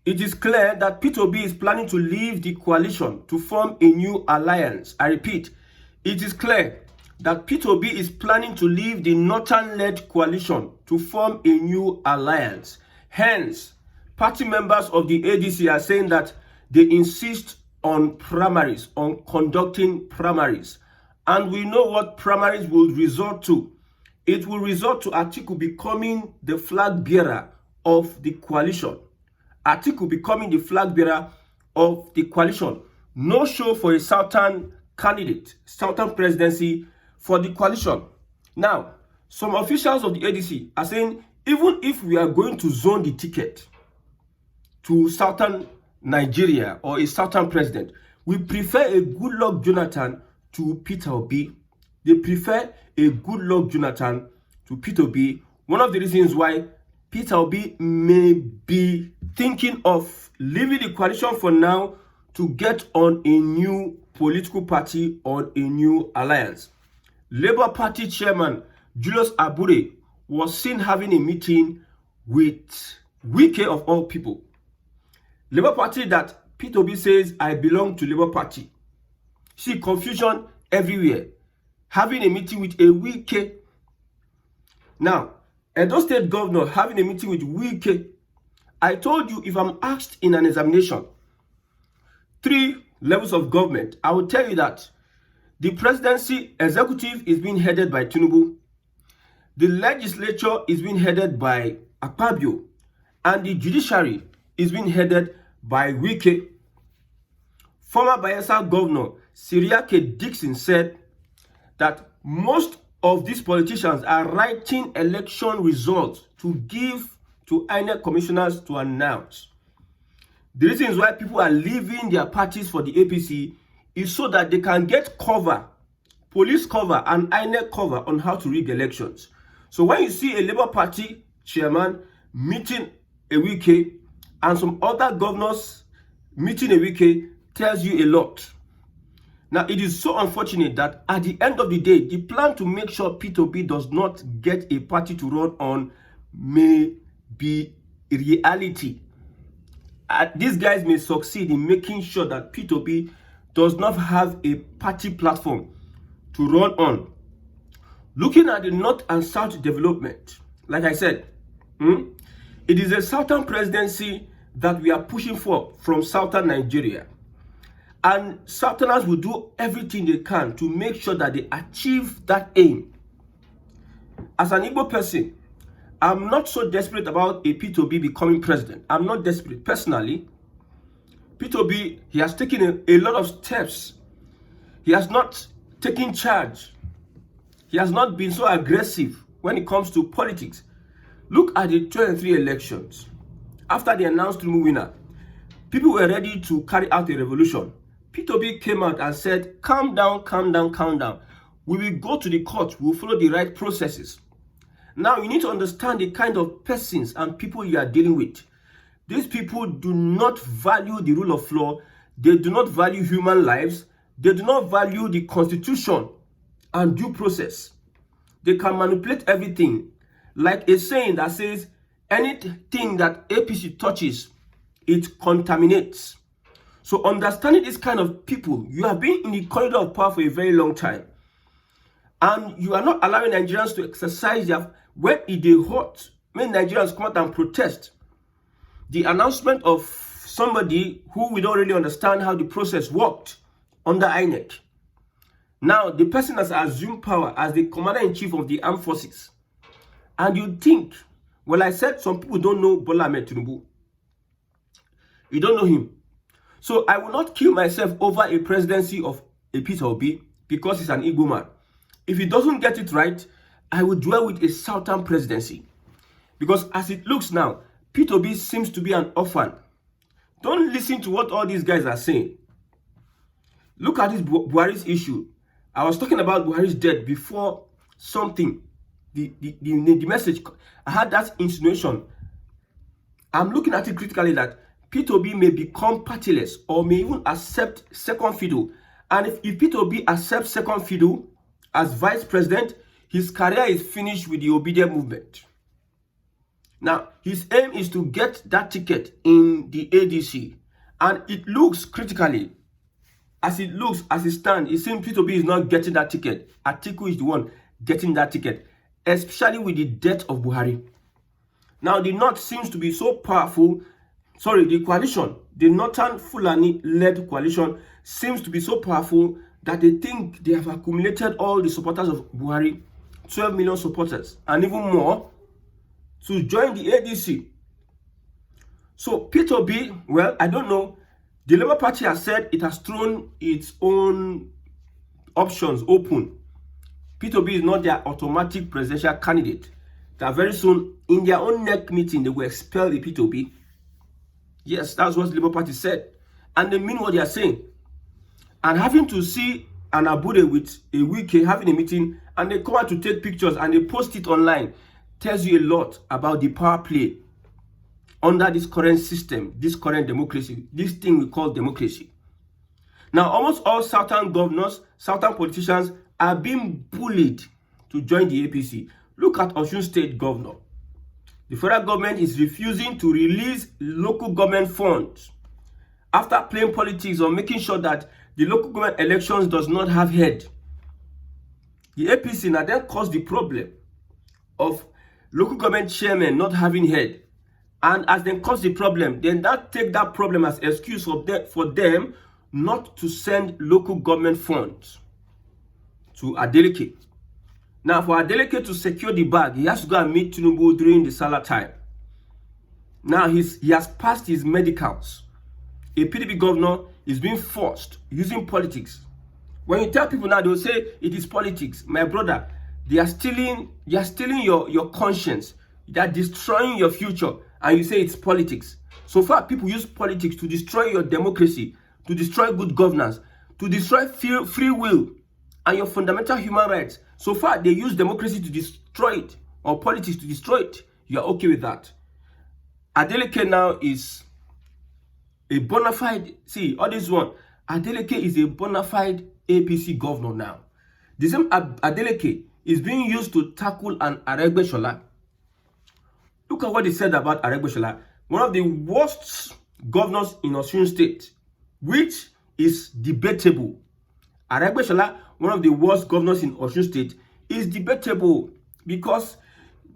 it is clear that Peter Obi is planning to leave the coalition to form a new alliance. I repeat, it is clear that Peter Obi is planning to leave the Northern-led coalition to form a new alliance. Hence, party members of the ADC are saying that they insist on primaries, on conducting primaries. And we know what primaries will result to. It will result to Atiku becoming the flag bearer of the coalition. Atiku becoming the flag bearer of the coalition. No show for a Southern candidate, Southern presidency for the coalition. Now, some officials of the ADC are saying, even if we are going to zone the ticket to Southern Nigeria or a Southern president, we prefer a Goodluck Jonathan to Peter Obi. They prefer a Goodluck Jonathan to Peter Obi. One of the reasons why Peter Obi may be thinking of leaving the coalition for now to get on a new political party or a new alliance. Labour Party chairman Julius Abure was seen having a meeting with Wike of all people. Labour Party that Peter Obi says, I belong to Labour Party. See confusion everywhere. Having a meeting with a Wike. Now, Edo State governor having a meeting with Wike. I told you, if I'm asked in an examination, 3 levels of government, I will tell you that the presidency executive is being headed by Tinubu. The legislature is being headed by Akpabio. And the judiciary is being headed by Wike. Former Bayelsa governor Siriake Dixon said that most of these politicians are writing election results to give to INEC commissioners to announce. The reasons why people are leaving their parties for the APC is so that they can get cover, police cover and INEC cover on how to rig elections. So when you see a Labour Party chairman meeting a Wike and some other governors meeting a Wike, tells you a lot. Now, it is so unfortunate that at the end of the day, the plan to make sure Peter Obi does not get a party to run on may be a reality. These guys may succeed in making sure that Peter Obi does not have a party platform to run on. Looking at the North and South development, like I said, it is a Southern presidency that we are pushing for from Southern Nigeria. And Southerners will do everything they can to make sure that they achieve that aim. As an Igbo person, I'm not so desperate about a Peter Obi becoming president. I'm not desperate. Personally, Peter Obi, he has taken a lot of steps. He has not taken charge. He has not been so aggressive when it comes to politics. Look at the 2023 elections. After they announced Tinubu winner, people were ready to carry out a revolution. Peter Obi came out and said, calm down, calm down, calm down. We will go to the court. We will follow the right processes. Now, you need to understand the kind of persons and people you are dealing with. These people do not value the rule of law. They do not value human lives. They do not value the constitution and due process. They can manipulate everything. Like a saying that says, anything that APC touches, it contaminates. So understanding this kind of people, you have been in the corridor of power for a very long time. And you are not allowing Nigerians to exercise their, when it is hot, when Nigerians come out and protest. The announcement of somebody who we don't really understand how the process worked under INEC. Now, the person has assumed power as the commander-in-chief of the armed forces. And you think, well, I said some people don't know Bola Ahmed Tinubu. You don't know him. So I will not kill myself over a presidency of a Peter Obi because he's an Igbo man. If he doesn't get it right, I will dwell with a Southern presidency. Because as it looks now, Peter Obi seems to be an orphan. Don't listen to what all these guys are saying. Look at this Buhari's issue. I was talking about Buhari's death before something. The message, I had that insinuation. I'm looking at it critically that Peter Obi may become partyless or may even accept second fiddle. And if Peter Obi accepts second fiddle as vice president, his career is finished with the obedient movement. Now, his aim is to get that ticket in the ADC. And it looks critically, as it stands, it seems P2B is not getting that ticket. Atiku is the one getting that ticket, especially with the death of Buhari. Now, the North seems to be so powerful. Sorry, the coalition, the Northern Fulani-led coalition seems to be so powerful that they think they have accumulated all the supporters of Buhari, 12 million supporters, and even more, to join the ADC. So P2B, well, I don't know. The Labour Party has said it has thrown its own options open. P2B is not their automatic presidential candidate. That very soon, in their own neck meeting, they will expel the P2B. Yes, that's what the Labour Party said. And they mean what they are saying. And having to see an Abude with a Wike having a meeting, and they come out to take pictures and they post it online, tells you a lot about the power play under this current system, this current democracy, this thing we call democracy. Now, almost all Southern governors, Southern politicians are being bullied to join the APC. Look at Osun State Governor. The federal government is refusing to release local government funds after playing politics on making sure that the local government elections does not have head. The APC now then caused the problem of local government chairmen not having head. And as they cause the problem, then that take that problem as excuse for them not to send local government funds to Adeleke. Now, for Adeleke to secure the bag, he has to go and meet Tinubu during the Salah time. Now, he has passed his medicals. A PDP governor is being forced using politics. When you tell people now, they will say it is politics. My brother, they are stealing your conscience. They are destroying your future. And you say it's politics. So far, people use politics to destroy your democracy, to destroy good governance, to destroy free will and your fundamental human rights. So far, they use democracy to destroy it, or politics to destroy it. You are okay with that. Adeleke now is a bona fide, see, all this one, Adeleke is a bona fide APC governor now. The same Adeleke is being used to tackle an Aregbesola. Look at what he said about Aregbesola, one of the worst governors in Osun State, which is debatable. Aregbesola, one of the worst governors in Osun State, is debatable because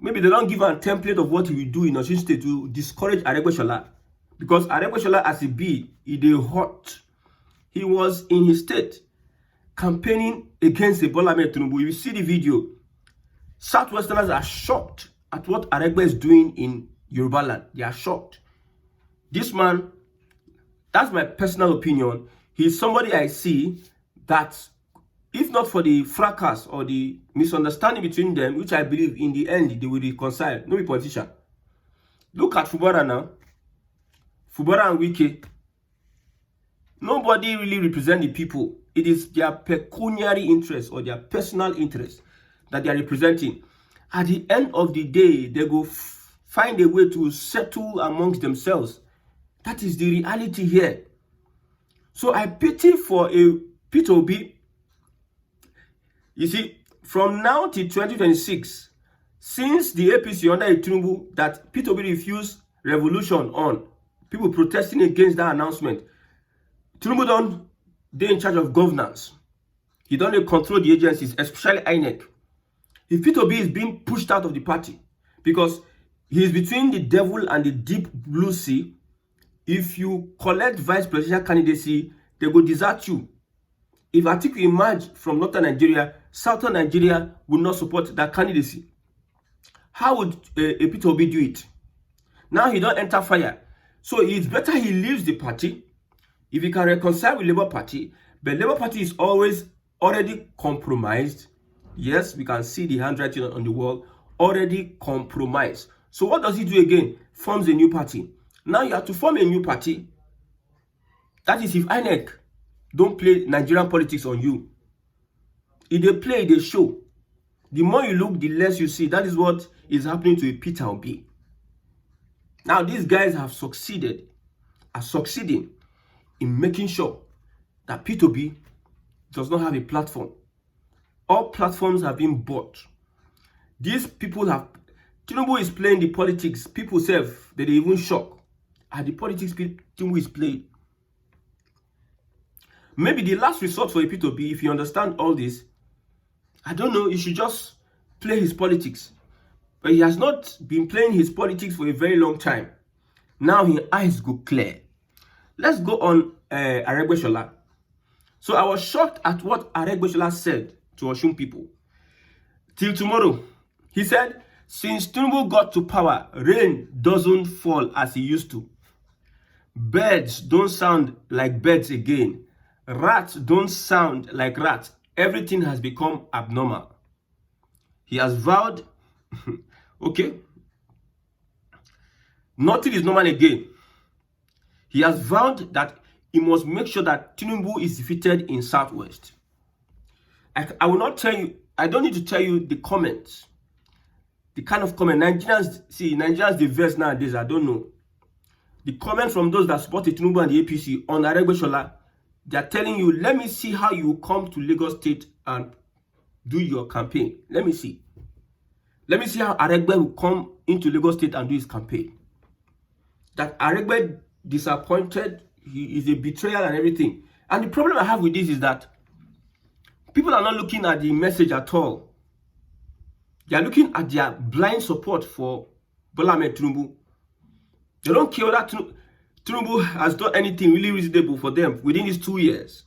maybe they don't give a template of what he will do in Osun State to discourage Aregbesola. Because Aregbesola, as a be, he hot. He was in his state campaigning against Bola Ahmed Tinubu. You see the video. Southwesterners are shocked at what Aregbe is doing in Yoruba land. They are shocked. This man, that's my personal opinion, he's somebody I see that, if not for the fracas or the misunderstanding between them, which I believe in the end they will reconcile, no be politician. Look at Fubara now. Fubara and Wike. Nobody really represents the people. It is their pecuniary interest or their personal interest that they are representing. At the end of the day, they go find a way to settle amongst themselves. That is the reality here. So I pity for a P2B. You see, from now till 2026, since the APC under Tinubu that P2B refused revolution on, people protesting against that announcement, Tinubu they're in charge of governance. He don't control the agencies, especially INEC. If P2B is being pushed out of the party because he is between the devil and the deep blue sea, if you collect vice presidential candidacy, they will desert you. If Atiku emerge from Northern Nigeria, Southern Nigeria will not support that candidacy. How would a P2B do it? Now he don't enter fire. So it's better he leaves the party if he can reconcile with Labour Party. But Labour Party is already compromised. Yes, we can see the handwriting on the wall, already compromised. So what does he do again? Forms a new party. Now you have to form a new party. That is if INEC don't play Nigerian politics on you. If they play, they show. The more you look, the less you see. That is what is happening to a Peter Obi. Now these guys are succeeding in making sure that P2B does not have a platform. All platforms have been bought. These people have Tinubu is playing the politics. People say they even shock at the politics Tinubu is playing. Maybe the last resort for a P2B, if you understand all this, I don't know, he should just play his politics. But he has not been playing his politics for a very long time. Now his eyes go clear. Let's go on Aregbesola. So I was shocked at what Aregbesola said to Osun people. Till tomorrow, he said, since Tinubu got to power, rain doesn't fall as it used to. Birds don't sound like birds again. Rats don't sound like rats. Everything has become abnormal. He has vowed, okay, nothing is normal again. He has vowed that he must make sure that Tinubu is defeated in Southwest. I will not tell you, I don't need to tell you the comments. The kind of comment Nigerians diverse nowadays, I don't know. The comment from those that support Tinubu and the APC on Aregbesola, they are telling you, let me see how you come to Lagos State and do your campaign. Let me see. Let me see how Aregbe will come into Lagos State and do his campaign. That Aregbe disappointed, he is a betrayal and everything. And the problem I have with this is that people are not looking at the message at all. They are looking at their blind support for Bola Ahmed Tinubu. They don't care that Tinubu has done anything really reasonable for them within these 2 years.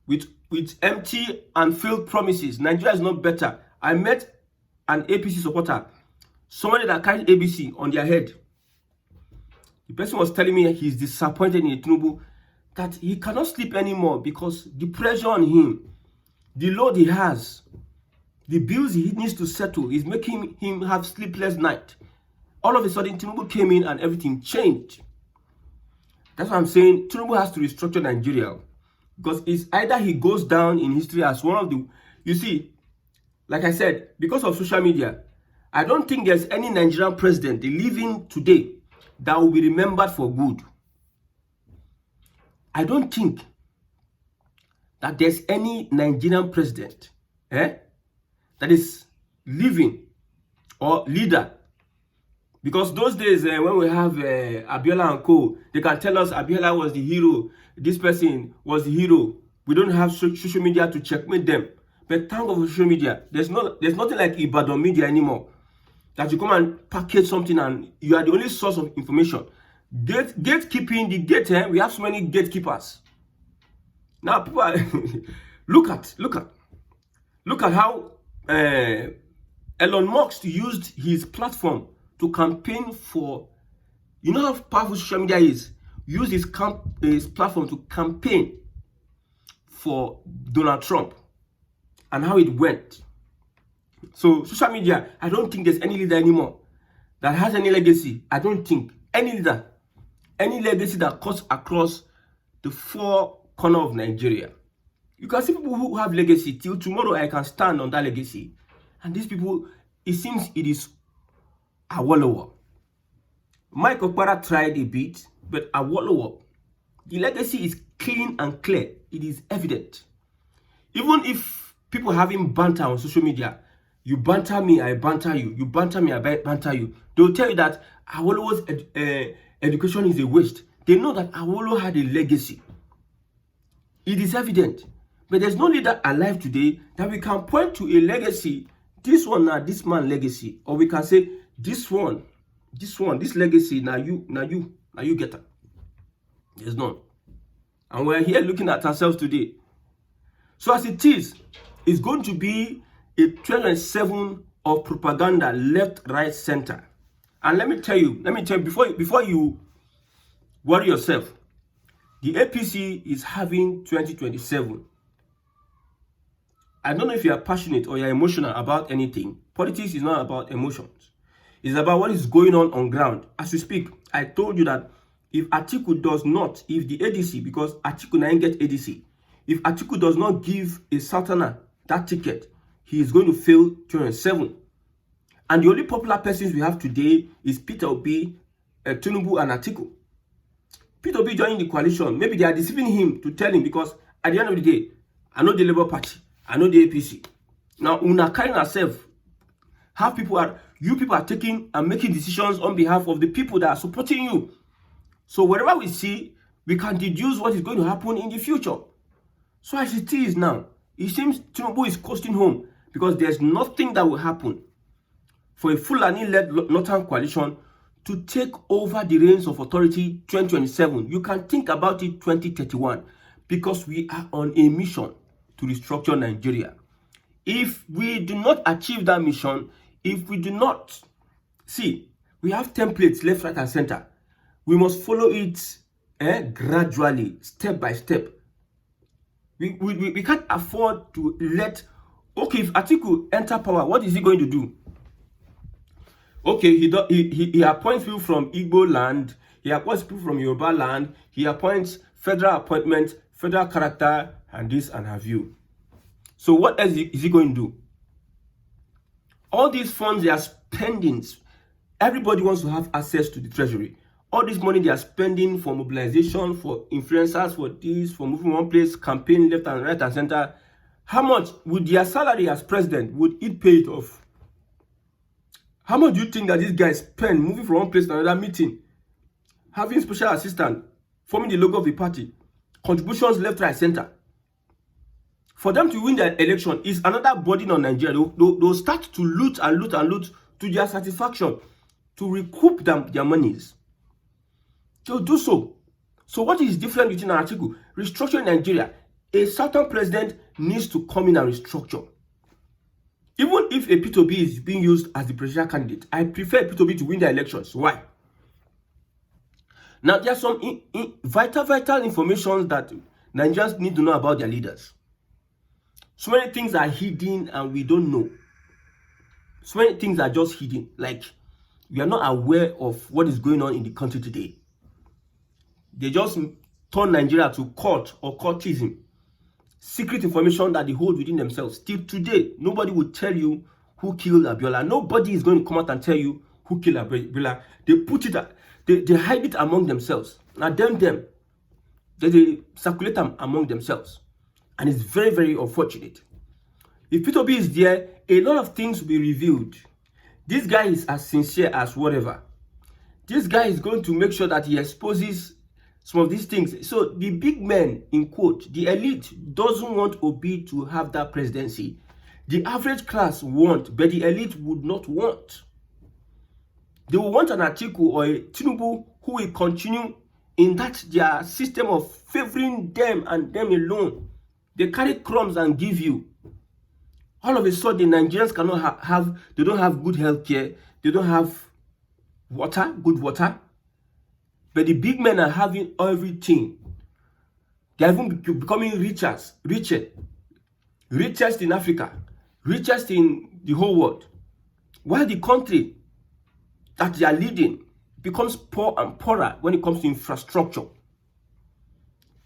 With empty and failed promises, Nigeria is not better. I met an APC supporter, somebody that carried ABC on their head. The person was telling me he's disappointed in Tinubu, that he cannot sleep anymore because the pressure on him, the load he has, the bills he needs to settle is making him have sleepless night. All of a sudden, Tinubu came in and everything changed. That's why I'm saying Tinubu has to restructure Nigeria. Because it's either he goes down in history as one of the... You see, like I said, because of social media, I don't think there's any Nigerian president living today that will be remembered for good. I don't think that there's any Nigerian president that is living or leader. Because those days when we have Abiola and co, they can tell us Abiola was the hero, this person was the hero. We don't have social media to checkmate them. But thank God for social media. There's nothing like Ibadan media anymore. That you come and package something and you are the only source of information. Gatekeeping, the gate, we have so many gatekeepers. Now people are look at how Elon Musk used his platform to campaign for, you know how powerful social media is. Use his platform to campaign for Donald Trump and how it went. So social media, I don't think there's any leader anymore that has any legacy. I don't think any leader, any legacy that cuts across the four corners of Nigeria. You can see people who have legacy. Till tomorrow, I can stand on that legacy. And these people, it seems it is Awolowo. Mike Okpara tried a bit, but Awolowo, the legacy is clean and clear. It is evident. Even if people having banter on social media, you banter me, I banter you. You banter me, I banter you. They'll tell you that Awolowo's education is a waste. They know that Awolowo had a legacy. It is evident. But there's no leader alive today that we can point to a legacy. This one now, this man legacy. Or we can say, this legacy, now you get it. There's none. And we're here looking at ourselves today. So as it is, it's going to be a 2007 of propaganda, left, right, center. And let me tell you, before you worry yourself, the APC is having 2027. I don't know if you are passionate or you're emotional about anything. Politics is not about emotions. It's about what is going on ground. As we speak, I told you that if Atiku does not, if the ADC, because Atiku now get ADC, if Atiku does not give a Sultana that ticket, he is going to fail 2027. And the only popular persons we have today is Peter Obi, Tinubu, and Atiku. Peter Obi joining the coalition. Maybe they are deceiving him to tell him, because at the end of the day, I know the Labour Party, I know the APC. Now, una carrying ourselves, have people are, You people are taking and making decisions on behalf of the people that are supporting you. So whatever we see, we can deduce what is going to happen in the future. So as it is now, it seems Tinubu is coasting home because there's nothing that will happen for a Fulani-led Northern coalition to take over the reins of authority 2027. You can think about it 2031 because we are on a mission to restructure Nigeria. If we do not achieve that mission, if we do not, see, we have templates left, right, and center. We must follow it gradually, step by step. We can't afford to let, okay, if Atiku enter power, what is he going to do? Okay, he appoints people from Igbo land, he appoints people from Yoruba land, he appoints federal appointments, federal character, and this and have you. So what else is he going to do? All these funds they are spending, everybody wants to have access to the treasury. All this money they are spending for mobilization, for influencers, for this, for moving one place, campaign left and right and center. How much would their salary as president, would it pay it off? How much do you think that these guys spend moving from one place to another, meeting, having special assistant, forming the logo of the party, contributions left, right, center? For them to win the election is another burden on Nigeria. They'll start to loot and loot and loot to their satisfaction, to recoup their monies. They'll do so. So what is different between an article? Restructuring Nigeria. A certain president needs to come in and restructure. Even if a P2B is being used as the presidential candidate, I prefer P2B to win the elections. Why? Now, there are some vital information that Nigerians need to know about their leaders. So many things are hidden and we don't know. So many things are just hidden. Like, we are not aware of what is going on in the country today. They just turn Nigeria to cult or cultism. Secret information that they hold within themselves. Till today, nobody will tell you who killed Abiola. Nobody is going to come out and tell you who killed Abiola. They put it, they hide it among themselves. Now them, they circulate them among themselves. And it's very, very unfortunate. If P2B is there, a lot of things will be revealed. This guy is as sincere as whatever. This guy is going to make sure that he exposes some of these things. So the big men, in quote, the elite doesn't want Obi to have that presidency. The average class want, but the elite would not want. They will want an Atiku or a Tinubu who will continue in that their system of favoring them and them alone. They carry crumbs and give you. All of a sudden, Nigerians cannot they don't have good health care. They don't have water, good water. But the big men are having everything. They are even becoming richest in Africa, richest in the whole world. While the country that they are leading becomes poor and poorer when it comes to infrastructure.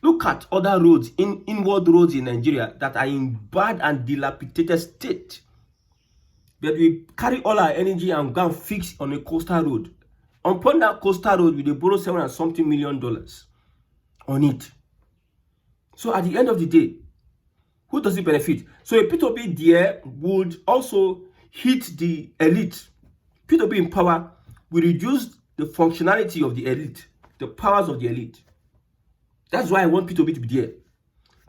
Look at other roads, inward roads in Nigeria that are in bad and dilapidated state. But we carry all our energy and go and fix on a coastal road. Upon that coastal road, we borrow $7 million on it. So at the end of the day, who does it benefit? So a P2B there would also hit the elite. P2B in power will reduce the functionality of the elite, the powers of the elite. That's why I want P2B to be there.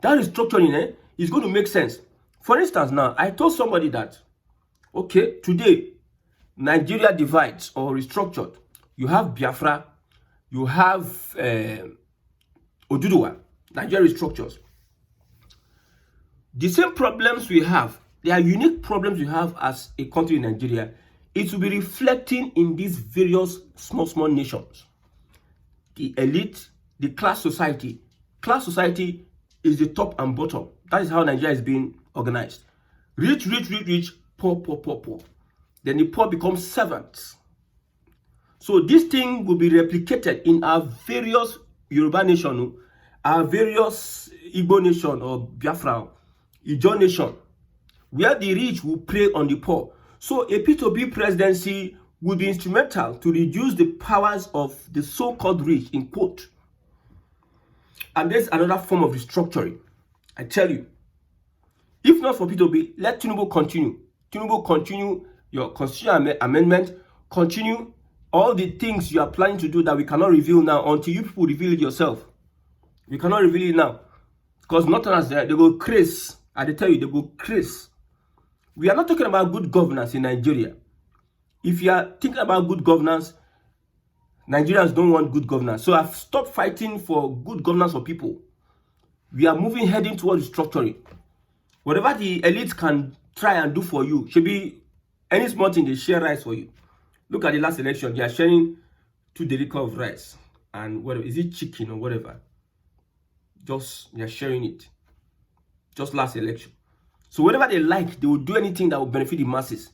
That restructuring is going to make sense. For instance, now, I told somebody that, okay, today, Nigeria divides or restructured. You have Biafra, you have Oduduwa, Nigeria restructures. The same problems we have, there are unique problems we have as a country in Nigeria. It will be reflecting in these various small nations. The elite, the class society. Class society is the top and bottom. That is how Nigeria is being organized. Rich, poor. Then the poor become servants. So this thing will be replicated in our various Yoruba nation, our various Igbo nation or Biafra, Ijo nation, where the rich will prey on the poor. So a P2B presidency will be instrumental to reduce the powers of the so-called rich, in quote. And there's another form of restructuring. I tell you, if not for P2B, let Tinubu continue. Tinubu continue, your constitutional amendment, continue all the things you are planning to do that we cannot reveal now until you people reveal it yourself. We cannot reveal it now because Northerners, they go crazy. I tell you, they go crazy. We are not talking about good governance in Nigeria. If you are thinking about good governance, Nigerians don't want good governance. So I've stopped fighting for good governance for people. We are heading towards restructuring. Whatever the elite can try and do for you, should be any small thing they share rice for you. Look at the last election. They are sharing 2 delicates of rice and whatever. Is it chicken or whatever? Just they are sharing it. Just last election. So whatever they like, they will do anything that will benefit the masses.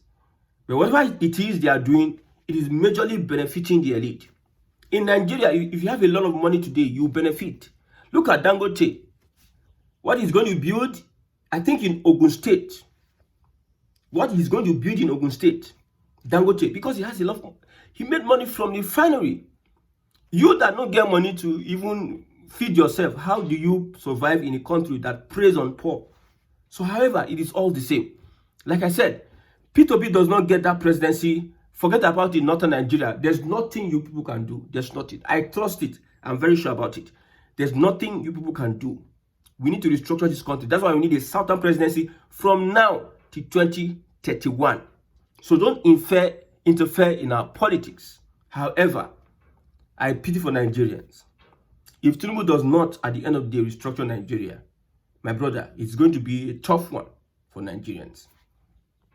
But whatever it is they are doing, it is majorly benefiting the elite. In Nigeria, if you have a lot of money today, you benefit. Look at Dangote. What he's going to build, I think in Ogun State. What he's going to build in Ogun State, Dangote, because he has a lot. He made money from the refinery. You that don't get money to even feed yourself, how do you survive in a country that preys on poor? So, however, it is all the same. Like I said, P2B does not get that presidency. Forget about it, Northern Nigeria. There's nothing you people can do. There's nothing. I trust it. I'm very sure about it. There's nothing you people can do. We need to restructure this country. That's why we need a Southern presidency from now to 2031. So don't interfere in our politics. However, I pity for Nigerians. If Tinubu does not, at the end of the day, restructure Nigeria, my brother, it's going to be a tough one for Nigerians.